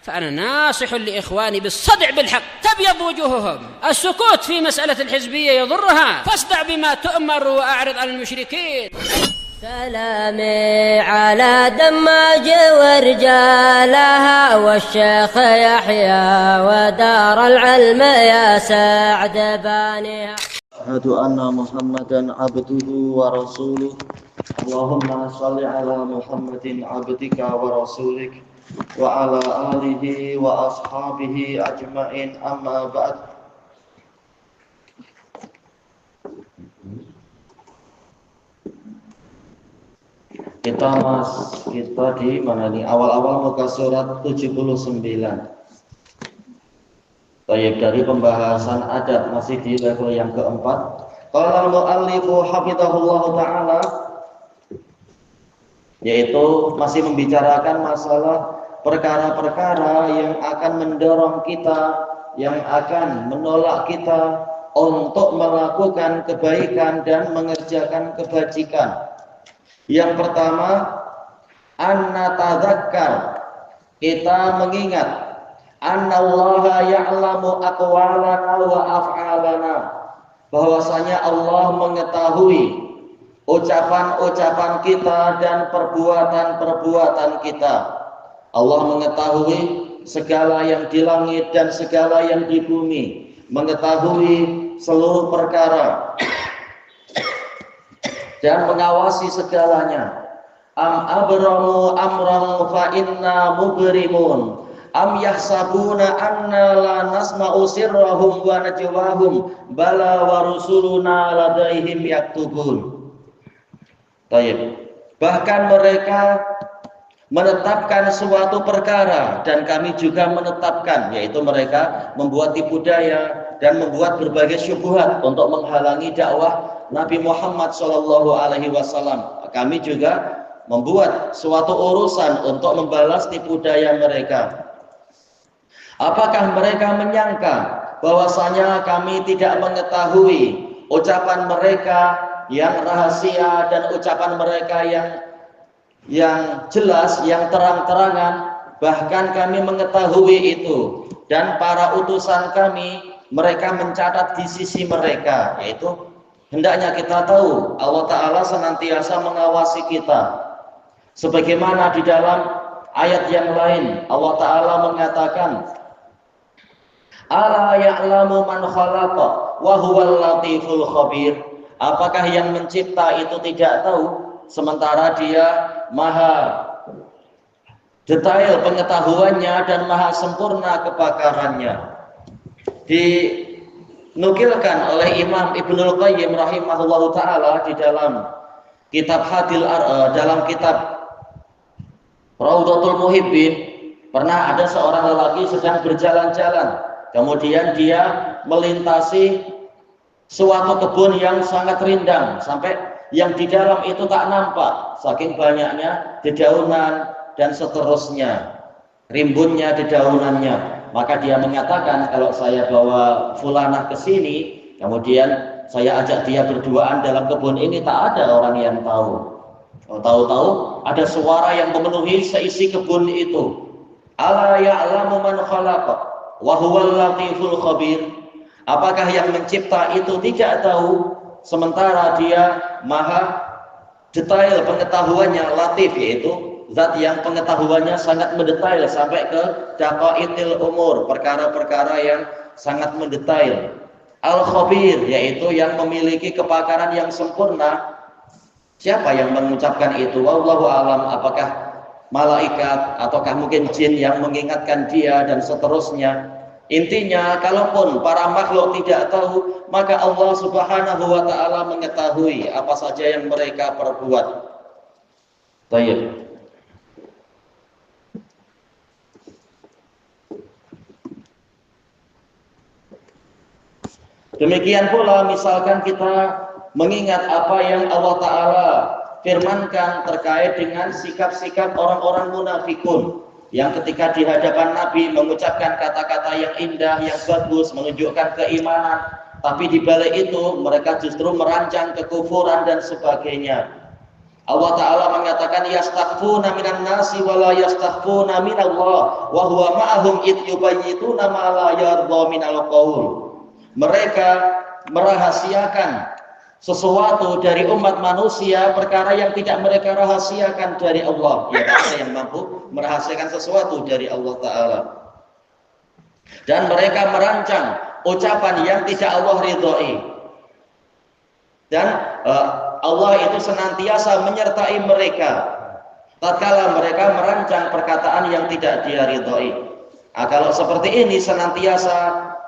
فأنا ناصح لإخواني بالصدع بالحق تبيض وجوههم. السكوت في مسألة الحزبية يضرها، فاصدع بما تؤمر وأعرض عن المشركين. سلامي على دماج ورجالها والشيخ يحيى ودار العلم يا سعد بانيها. أشهد أن محمدا عبده ورسوله. اللهم صل على محمد عبدك ورسولك وعلى آله وأصحابه أجمعين. أما بعد. Kita di mana nih? Awal-awal muka surat 79. Baik, dari pembahasan adab masih di level yang keempat. Qala al-mu'allifu hafizahullah ta'ala, yaitu masih membicarakan masalah perkara-perkara yang akan mendorong kita, yang akan menolak kita untuk melakukan kebaikan dan mengerjakan kebajikan. Yang pertama, an-natadzakkar, kita mengingat annallaha ya'lamu aqwalana wa af'alana, bahwasanya Allah mengetahui ucapan-ucapan kita dan perbuatan-perbuatan kita. Allah mengetahui segala yang di langit dan segala yang di bumi, mengetahui seluruh perkara dan mengawasi segalanya. Am abramu amran fa inna mubrimun am yahsabuna anna la nasma'u sirrahum wa najwahum bala wa rusuluna ladaihim yaktubun. Baik. Bahkan mereka menetapkan suatu perkara dan kami juga menetapkan, yaitu mereka membuat tipu daya dan membuat berbagai syubhat untuk menghalangi dakwah Nabi Muhammad SAW. Kami juga membuat suatu urusan untuk membalas tipu daya mereka. Apakah mereka menyangka bahwasanya kami tidak mengetahui ucapan mereka yang rahasia dan ucapan mereka yang jelas, yang terang-terangan? Bahkan kami mengetahui itu, dan para utusan kami mereka mencatat di sisi mereka, yaitu hendaknya kita tahu Allah Ta'ala senantiasa mengawasi kita. Sebagaimana di dalam ayat yang lain Allah Ta'ala mengatakan, ala ya'lamu man khalaqa wa huwal latiful khabir. Apakah yang mencipta itu tidak tahu, sementara dia maha detail pengetahuannya dan maha sempurna kepakarannya. Dinukilkan oleh Imam Ibnul Qayyim rahimahullahu ta'ala di dalam kitab dalam kitab Raudhatul Muhibbin, pernah ada seorang lelaki sedang berjalan-jalan, kemudian dia melintasi suatu kebun yang sangat rindang sampai yang di dalam itu tak nampak, saking banyaknya dedaunan dan seterusnya, rimbunnya dedaunannya. Maka dia mengatakan, kalau saya bawa fulanah ke sini, kemudian saya ajak dia berduaan dalam kebun ini, tak ada orang yang tahu. Tahu-tahu ada suara yang memenuhi seisi kebun itu. Ala ya'lamu man khalaqa wa huwal latiful khabir. Apakah yang mencipta itu tidak tahu, sementara dia maha detail pengetahuannya, latif, yaitu zat yang pengetahuannya sangat mendetail sampai ke daqaiqil umur, perkara-perkara yang sangat mendetail. Al-khabir, yaitu yang memiliki kepakaran yang sempurna. Siapa yang mengucapkan itu? Wallahu alam, apakah malaikat ataukah mungkin jin yang mengingatkan dia dan seterusnya. Intinya, kalaupun para makhluk tidak tahu, maka Allah Subhanahu wa ta'ala mengetahui apa saja yang mereka perbuat. Baik. Demikian pula misalkan kita mengingat apa yang Allah Ta'ala firmankan terkait dengan sikap-sikap orang-orang munafikun yang ketika di hadapan Nabi mengucapkan kata-kata yang indah, yang bagus, menunjukkan keimanan, tapi di balik itu mereka justru merancang kekufuran dan sebagainya. Allah Ta'ala mengatakan yastakhfuna minan nasi wa la yastakhfuna minallah wa huwa ma'ahum id yubayyituna ma la yardha minal qaul. Mereka merahasiakan sesuatu dari umat manusia perkara yang tidak mereka rahasiakan dari Allah. Ya, mereka yang mampu merahasiakan sesuatu dari Allah Ta'ala. Dan mereka merancang ucapan yang tidak Allah ridhoi. Dan Allah itu senantiasa menyertai mereka tatkala mereka merancang perkataan yang tidak Dia ridhoi. Kalau seperti ini senantiasa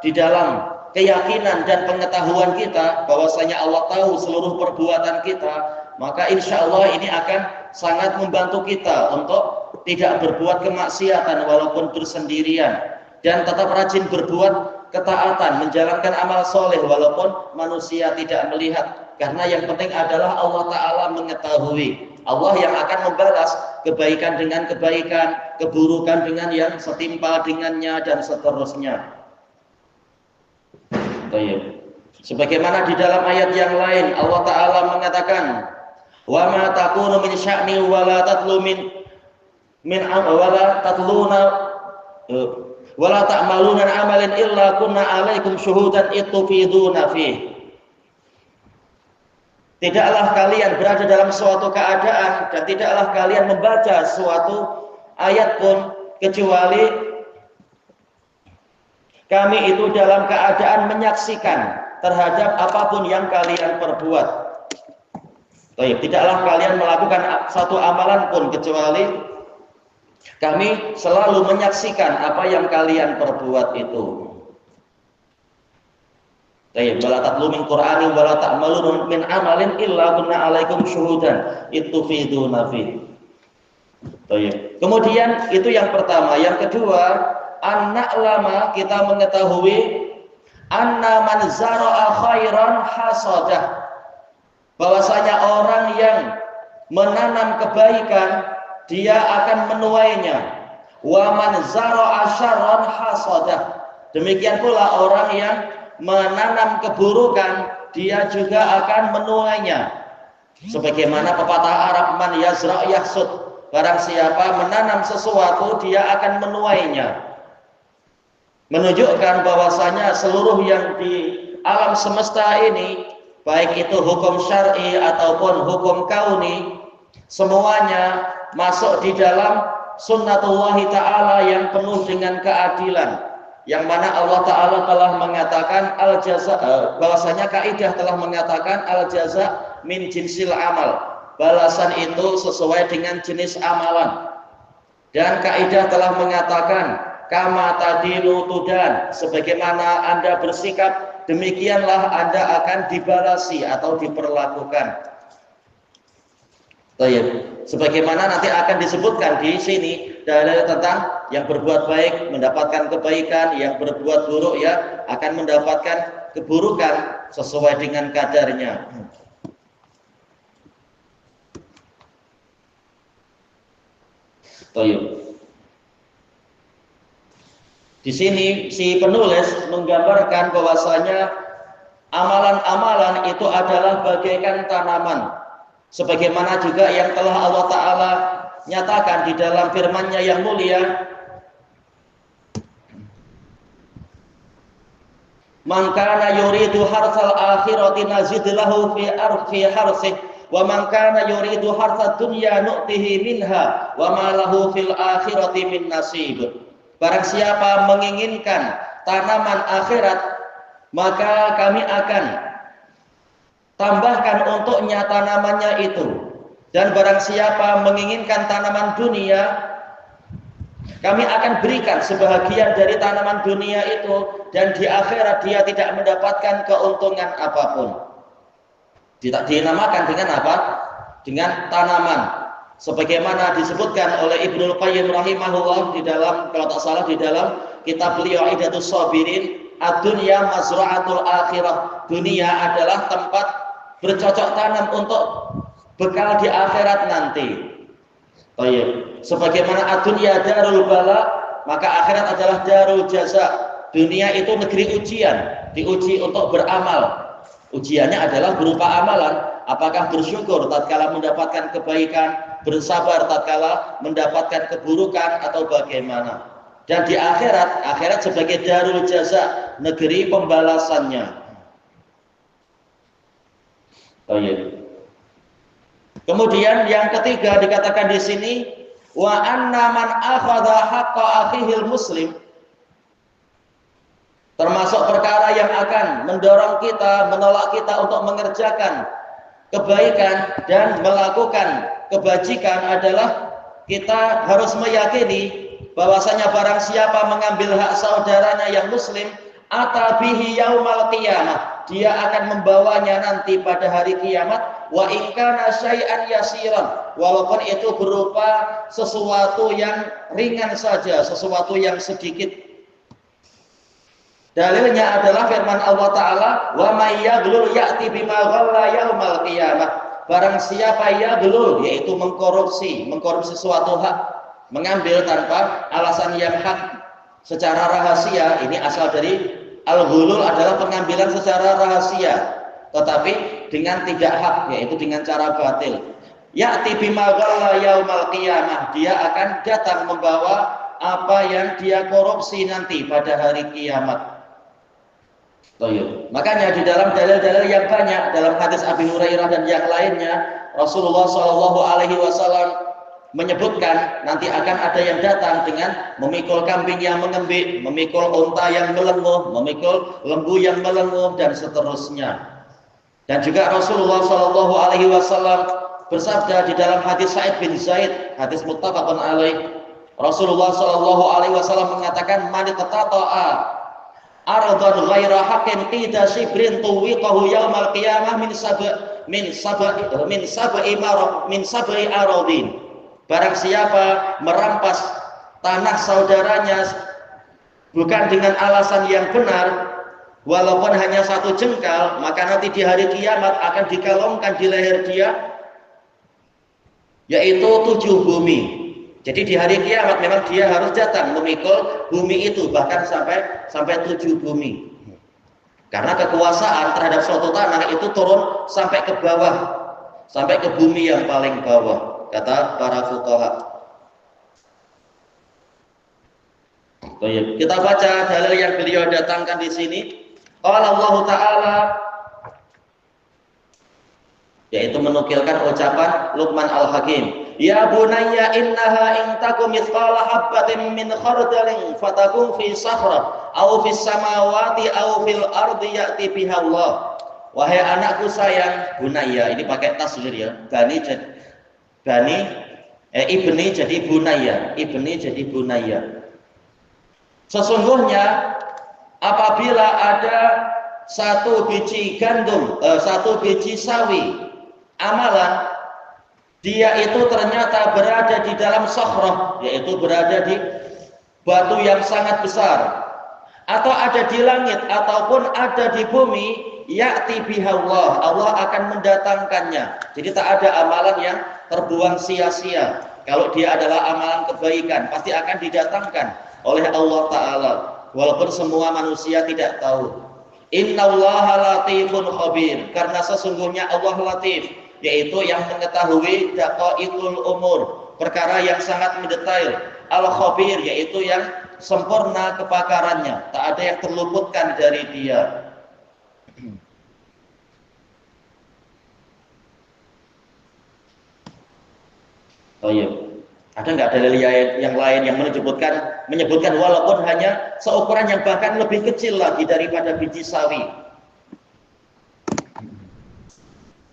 di dalam keyakinan dan pengetahuan kita bahwasanya Allah tahu seluruh perbuatan kita, maka insya Allah ini akan sangat membantu kita untuk tidak berbuat kemaksiatan walaupun bersendirian, dan tetap rajin berbuat ketaatan, menjalankan amal soleh walaupun manusia tidak melihat, karena yang penting adalah Allah Ta'ala mengetahui. Allah yang akan membalas kebaikan dengan kebaikan, keburukan dengan yang setimpal dengannya, dan seterusnya. Sebagaimana di dalam ayat yang lain Allah Ta'ala mengatakan, wa ma takunu min sya'ni wa la tatlu min wa la tatluna wa la ta'maluna amalin illa kunna 'alaikum syuhudan itufiduna fih. Tidaklah kalian berada dalam suatu keadaan dan tidaklah kalian membaca suatu ayat pun kecuali kami itu dalam keadaan menyaksikan terhadap apapun yang kalian perbuat. Tidaklah kalian melakukan satu amalan pun kecuali kami selalu menyaksikan apa yang kalian perbuat itu. Wala tatlu min Qur'anin wala ta'malun min amalin illa kunna 'alaikum syuhudan itufiduna fi. Kemudian itu yang pertama. Yang kedua, anak lama kita mengetahui anna man zara'a khairan hasadah, bahwasanya orang yang menanam kebaikan dia akan menuainya. Wa man zara'a syarran hasadah, demikian pula orang yang menanam keburukan dia juga akan menuainya. Sebagaimana pepatah Arab, man yazra' yahsud, barang siapa menanam sesuatu dia akan menuainya. Menunjukkan bahwasanya seluruh yang di alam semesta ini, baik itu hukum syar'i ataupun hukum kauni, semuanya masuk di dalam sunnatullah Ta'ala yang penuh dengan keadilan, yang mana Allah Ta'ala telah mengatakan al-jaza, bahwasanya kaidah telah mengatakan al-jaza min jinsil amal, balasan itu sesuai dengan jenis amalan. Dan kaidah telah mengatakan kama tadinu tudan, sebagaimana Anda bersikap demikianlah Anda akan dibalasi atau diperlakukan. Sebagaimana nanti akan disebutkan di sini dalil tentang yang berbuat baik mendapatkan kebaikan, yang berbuat buruk ya akan mendapatkan keburukan sesuai dengan kadarnya. Di sini si penulis menggambarkan bahwasanya amalan-amalan itu adalah bagaikan tanaman, sebagaimana juga yang telah Allah Ta'ala nyatakan di dalam firman-Nya yang mulia, man kana yuridu harsal akhirati nazid lahu fi harsih wa man kana yuridu harsad dunya nu'tihi minha wa ma lahu fil akhirati min nasib. Barang siapa menginginkan tanaman akhirat, maka kami akan tambahkan untuknya tanamannya itu. Dan barang siapa menginginkan tanaman dunia, kami akan berikan sebahagian dari tanaman dunia itu, dan di akhirat dia tidak mendapatkan keuntungan apapun. Dinamakan dengan apa? Dengan tanaman. Sebagaimana disebutkan oleh Ibnul Qayyim rahimahullah di dalam, kalau tak salah di dalam kitab beliau Idatus Sabirin, ad-dunya mazra'atul akhirah, dunia adalah tempat bercocok tanam untuk bekal di akhirat nanti. Sebagaimana ad-dunya darul bala, maka akhirat adalah darul jaza. Dunia itu negeri ujian, diuji untuk beramal. Ujiannya adalah berupa amalan. Apakah bersyukur tatkala mendapatkan kebaikan, bersabar tatkala mendapatkan keburukan, atau bagaimana? Dan di akhirat sebagai darul jaza, negeri pembalasannya. Kemudian yang ketiga dikatakan di sini, wa anna man akhadha haqqa akhihil muslim, termasuk perkara yang akan mendorong kita, menolak kita untuk mengerjakan kebaikan dan melakukan kebajikan adalah kita harus meyakini bahwasanya barang siapa mengambil hak saudaranya yang muslim, atabihi yaumal qiyamah, dia akan membawanya nanti pada hari kiamat, wa in kana syai'an yasiran, walaupun itu berupa sesuatu yang ringan saja, sesuatu yang sedikit. Dalilnya adalah firman Allah Ta'ala, wa may yaghlul ya'ti bima ghalla yaumal qiyamah. Barang siapa yaghlul, yaitu mengkorupsi suatu hak, mengambil tanpa alasan yang hak secara rahasia. Ini asal dari al-ghulul, adalah pengambilan secara rahasia tetapi dengan tidak hak, yaitu dengan cara batil. Ya'ti bima ghalla yaumal qiyamah, dia akan datang membawa apa yang dia korupsi nanti pada hari kiamat. Makanya di dalam dalil-dalil yang banyak, dalam hadis Abi Hurairah dan yang lainnya, Rasulullah SAW menyebutkan nanti akan ada yang datang dengan memikul kambing yang mengembik, memikul unta yang melenguh, memikul lembu yang melenguh, dan seterusnya. Dan juga Rasulullah SAW bersabda di dalam hadis Sa'id bin Zaid, hadis muttafaqun alaih, Rasulullah SAW mengatakan, man iqtata'a ardan ghaira haqqin qida shibrin tuwiqahu yaumal qiyamah min sab'i aradin. Barang siapa merampas tanah saudaranya bukan dengan alasan yang benar, walaupun hanya satu jengkal, maka nanti di hari kiamat akan dikalungkan di leher dia yaitu 7 bumi. Jadi di hari kiamat memang dia harus datang memikul bumi itu, bahkan sampai 7 bumi. Karena kekuasaan terhadap suatu tanah itu turun sampai ke bawah, sampai ke bumi yang paling bawah, kata para fuqaha. Kita baca dalil yang beliau datangkan di sini. Qala Allah Ta'ala, yaitu menukilkan ucapan Luqman Al-Hakim, ya bunayya innaha in takum mithqala habbatin min khardalin fatakun fi sakhra aw fis samawati aw fil ardi ya'ti biha Allah. Wahai anakku sayang, bunayya ini pakai tasghir ya, ibni jadi bunayya, ibni jadi bunayya. Sesungguhnya apabila ada satu biji gandum, satu biji sawi amalan, dia itu ternyata berada di dalam sakhrah, yaitu berada di batu yang sangat besar, atau ada di langit ataupun ada di bumi, ya'ti bihallah, Allah akan mendatangkannya. Jadi tak ada amalan yang terbuang sia-sia. Kalau dia adalah amalan kebaikan, pasti akan didatangkan oleh Allah Ta'ala, walaupun semua manusia tidak tahu. Innallaha latifun khabir, karena sesungguhnya Allah latif, yaitu yang mengetahui daqaiqul umur, perkara yang sangat mendetail. Al-khabir, yaitu yang sempurna kepakarannya, tak ada yang terluputkan dari dia. Oh iya, ada nggak dalil yang lain yang menyebutkan walaupun hanya seukuran yang bahkan lebih kecil lagi daripada biji sawi?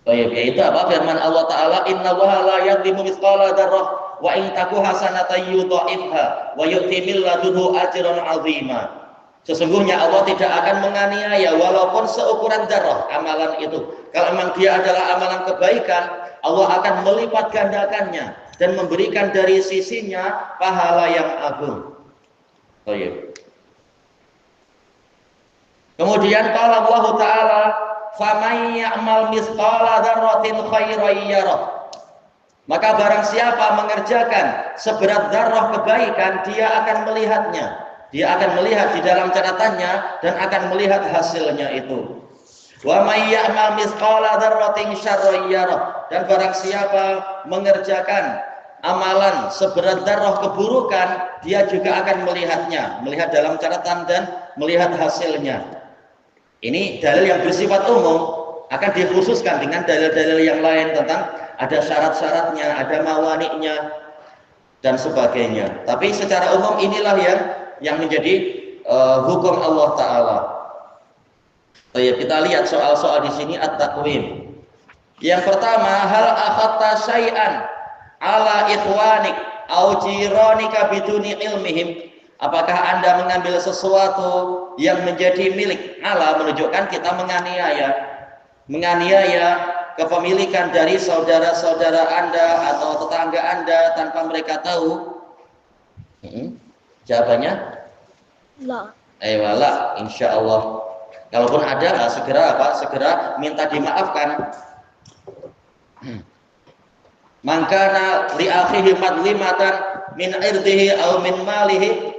Yaitu apa? Firman Allah Ta'ala, innallaha la yadhlimu mithqala dzarrah wa in taku hasanatan yudha'ifha wa yu'ti min ladunhu ajran 'azima. Sesungguhnya Allah tidak akan menganiaya walaupun seukuran dzarrah amalan itu. Kalau memang dia adalah amalan kebaikan, Allah akan melipat gandakannya dan memberikan dari sisinya pahala yang agung. Kemudian qala Allah Ta'ala, faman ya'mal mithqala dzarratin khairan yarah. Maka barang siapa mengerjakan seberat dzarrah kebaikan, dia akan melihatnya. Dia akan melihat di dalam catatannya dan akan melihat hasilnya itu. Wa may ya'mal mithqala dzarratin syarran yarah, dan barang siapa mengerjakan amalan seberat darah keburukan, dia juga akan melihatnya, melihat dalam catatan dan melihat hasilnya. Ini dalil yang bersifat umum, akan dikhususkan dengan dalil-dalil yang lain tentang ada syarat-syaratnya, ada mawaniknya dan sebagainya. Tapi secara umum inilah yang menjadi hukum Allah Ta'ala. Kita lihat soal-soal di sini at-taqwim. Yang pertama, hal akhadta syai'an ala ikhwanik au jiranika biduni ilmihim. Apakah Anda mengambil sesuatu yang menjadi milik ala, menunjukkan kita menganiaya kepemilikan dari saudara-saudara Anda atau tetangga Anda tanpa mereka tahu? Jawabannya? La. La, insya Allah. Kalaupun ada, segera minta dimaafkan. Mangkana li akhihi madlimatan min irdihi aw min malihi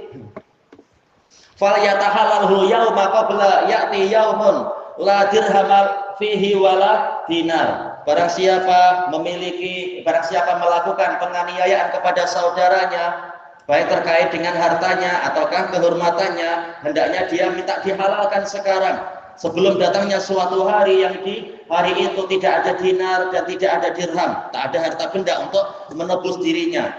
falyatahalalhu yawma qabla ya'ti yawmun la dirhamal fihi wala dinar. Barang siapa melakukan penganiayaan kepada saudaranya, baik terkait dengan hartanya ataukah kehormatannya, hendaknya dia minta dihalalkan sekarang, sebelum datangnya suatu hari yang di hari itu tidak ada dinar dan tidak ada dirham, tak ada harta benda untuk menebus dirinya.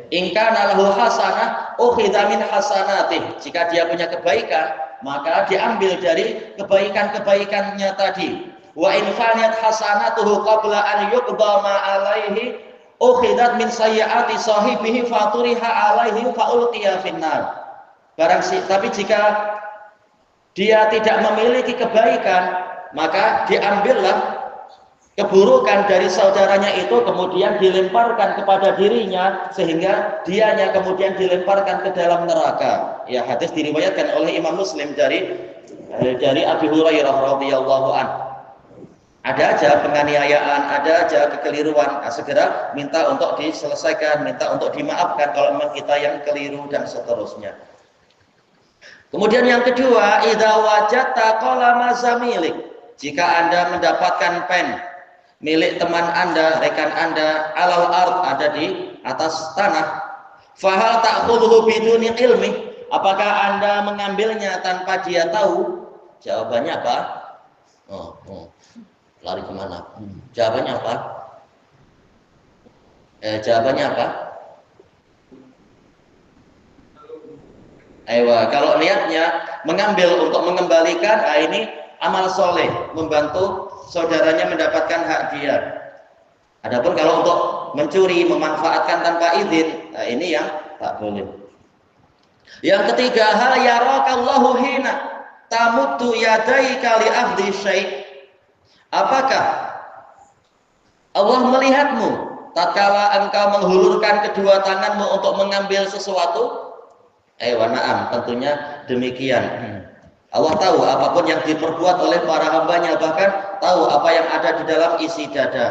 In kana lahu hasanah ukhidha min hasanatih. Jika dia punya kebaikan, maka diambil dari kebaikan-kebaikannya tadi. Wa in faniyat hasanatuhu qabla an yuqda ma alaihi ukhidat min sayyiati sahibihi faturiha alaihi faulqiya finnar. Tapi jika dia tidak memiliki kebaikan, maka diambillah keburukan dari saudaranya itu kemudian dilemparkan kepada dirinya, sehingga dianya kemudian dilemparkan ke dalam neraka. Ya, hadis diriwayatkan oleh Imam Muslim dari Abi Hurairah radhiyallahu anhu. Ada aja penganiayaan, ada aja kekeliruan, segera minta untuk diselesaikan, minta untuk dimaafkan kalau memang kita yang keliru dan seterusnya. Kemudian yang kedua, idza wajadta qalama zamilik. Jika Anda mendapatkan pen milik teman Anda, rekan Anda, alal ard, ada di atas tanah, fahal ta'khudhu biduni ilmi. Apakah Anda mengambilnya tanpa dia tahu? Jawabannya apa? Lari kemana? Jawabannya apa? Jawabannya apa? Kalau niatnya mengambil untuk mengembalikan, ini amal soleh, membantu saudaranya mendapatkan hak dia. Adapun kalau untuk mencuri, memanfaatkan tanpa izin, ini yang tak boleh. Yang ketiga, hal yarakallahu hina tamuddu yadaika li akhdhi syai'. Apakah Allah melihatmu tatkala engkau menghulurkan kedua tanganmu untuk mengambil sesuatu? Na'am, tentunya demikian. Allah tahu apapun yang diperbuat oleh para hambanya, bahkan tahu apa yang ada di dalam isi dada.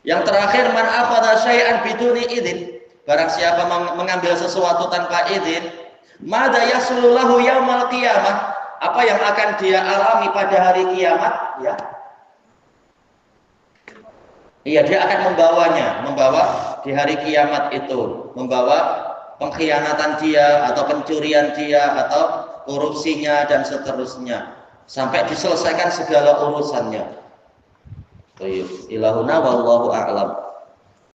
Yang terakhir, man akhadha syai'an biduni idzin. Barang siapa mengambil sesuatu tanpa izin, madza yasulu lahu yaumal qiyamah. Apa yang akan dia alami pada hari kiamat? Iya, dia akan membawa di hari kiamat itu, membawa pengkhianatan dia atau pencurian dia atau korupsinya dan seterusnya sampai diselesaikan segala urusannya. Ilahuna wallahu a'lam.